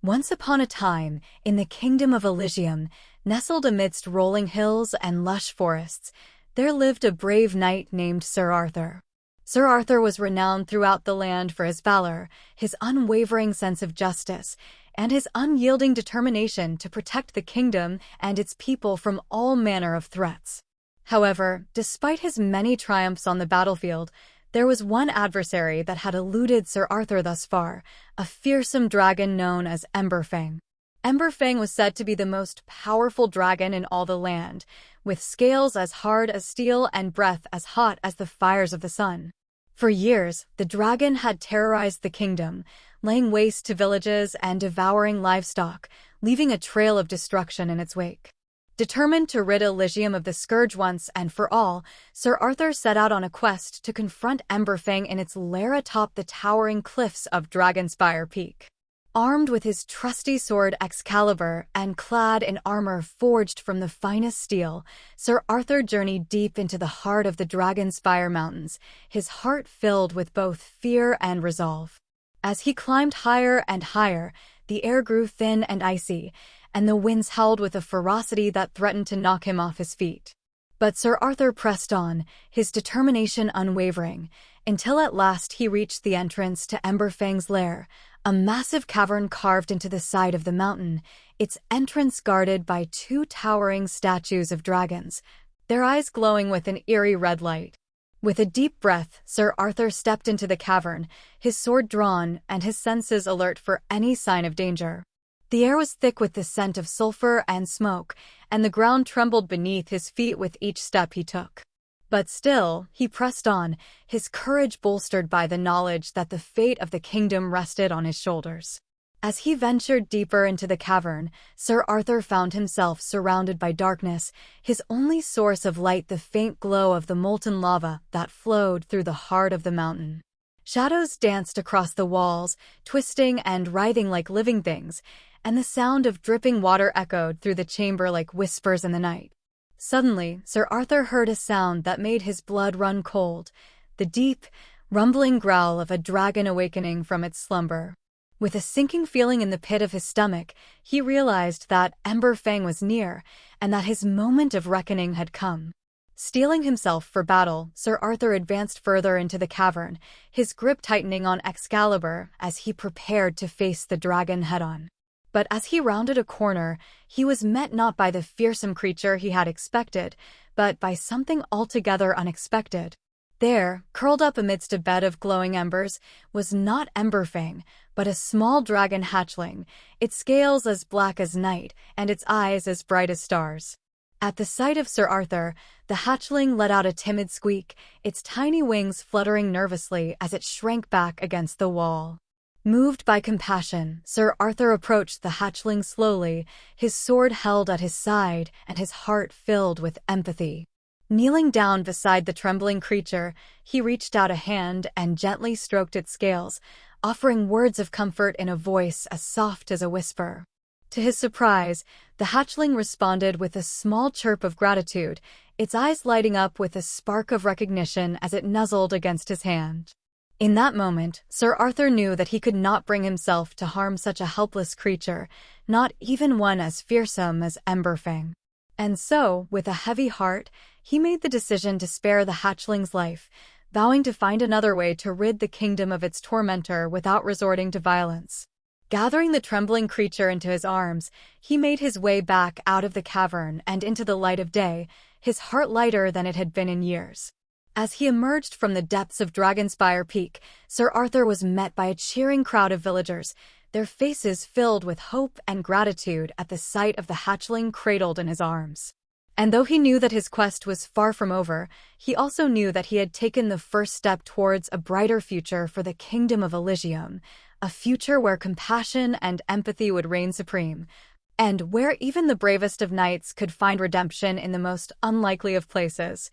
Once upon a time, in the kingdom of Elysium, nestled amidst rolling hills and lush forests, there lived a brave knight named Sir Arthur. Sir Arthur was renowned throughout the land for his valor, his unwavering sense of justice, and his unyielding determination to protect the kingdom and its people from all manner of threats. However, despite his many triumphs on the battlefield, there was one adversary that had eluded Sir Arthur thus far, a fearsome dragon known as Embark. Embark was said to be the most powerful dragon in all the land, with scales as hard as steel and breath as hot as the fires of the sun. For years, the dragon had terrorized the kingdom, laying waste to villages and devouring livestock, leaving a trail of destruction in its wake. Determined to rid Elysium of the scourge once and for all, Sir Arthur set out on a quest to confront Embark in its lair atop the towering cliffs of Dragonspire Peak. Armed with his trusty sword Excalibur and clad in armor forged from the finest steel, Sir Arthur journeyed deep into the heart of the Dragonspire Mountains, his heart filled with both fear and resolve. As he climbed higher and higher, the air grew thin and icy, and the winds howled with a ferocity that threatened to knock him off his feet. But Sir Arthur pressed on, his determination unwavering, until at last he reached the entrance to Embark's lair, a massive cavern carved into the side of the mountain, its entrance guarded by two towering statues of dragons, their eyes glowing with an eerie red light. With a deep breath, Sir Arthur stepped into the cavern, his sword drawn and his senses alert for any sign of danger. The air was thick with the scent of sulfur and smoke, and the ground trembled beneath his feet with each step he took. But still, he pressed on, his courage bolstered by the knowledge that the fate of the kingdom rested on his shoulders. As he ventured deeper into the cavern, Sir Arthur found himself surrounded by darkness, his only source of light the faint glow of the molten lava that flowed through the heart of the mountain. Shadows danced across the walls, twisting and writhing like living things, and the sound of dripping water echoed through the chamber like whispers in the night. Suddenly, Sir Arthur heard a sound that made his blood run cold, the deep, rumbling growl of a dragon awakening from its slumber. With a sinking feeling in the pit of his stomach, he realized that Embark was near, and that his moment of reckoning had come. Steeling himself for battle, Sir Arthur advanced further into the cavern, his grip tightening on Excalibur as he prepared to face the dragon head-on. But as he rounded a corner, he was met not by the fearsome creature he had expected, but by something altogether unexpected. There, curled up amidst a bed of glowing embers, was not Embark, but a small dragon hatchling, its scales as black as night and its eyes as bright as stars. At the sight of Sir Arthur, the hatchling let out a timid squeak, its tiny wings fluttering nervously as it shrank back against the wall. Moved by compassion, Sir Arthur approached the hatchling slowly, his sword held at his side and his heart filled with empathy. Kneeling down beside the trembling creature, he reached out a hand and gently stroked its scales, offering words of comfort in a voice as soft as a whisper. To his surprise, the hatchling responded with a small chirp of gratitude, its eyes lighting up with a spark of recognition as it nuzzled against his hand. In that moment, Sir Arthur knew that he could not bring himself to harm such a helpless creature, not even one as fearsome as Embark. And so, with a heavy heart, he made the decision to spare the hatchling's life, vowing to find another way to rid the kingdom of its tormentor without resorting to violence. Gathering the trembling creature into his arms, he made his way back out of the cavern and into the light of day, his heart lighter than it had been in years. As he emerged from the depths of Dragonspire Peak, Sir Arthur was met by a cheering crowd of villagers, their faces filled with hope and gratitude at the sight of the hatchling cradled in his arms. And though he knew that his quest was far from over, he also knew that he had taken the first step towards a brighter future for the kingdom of Elysium, a future where compassion and empathy would reign supreme, and where even the bravest of knights could find redemption in the most unlikely of places.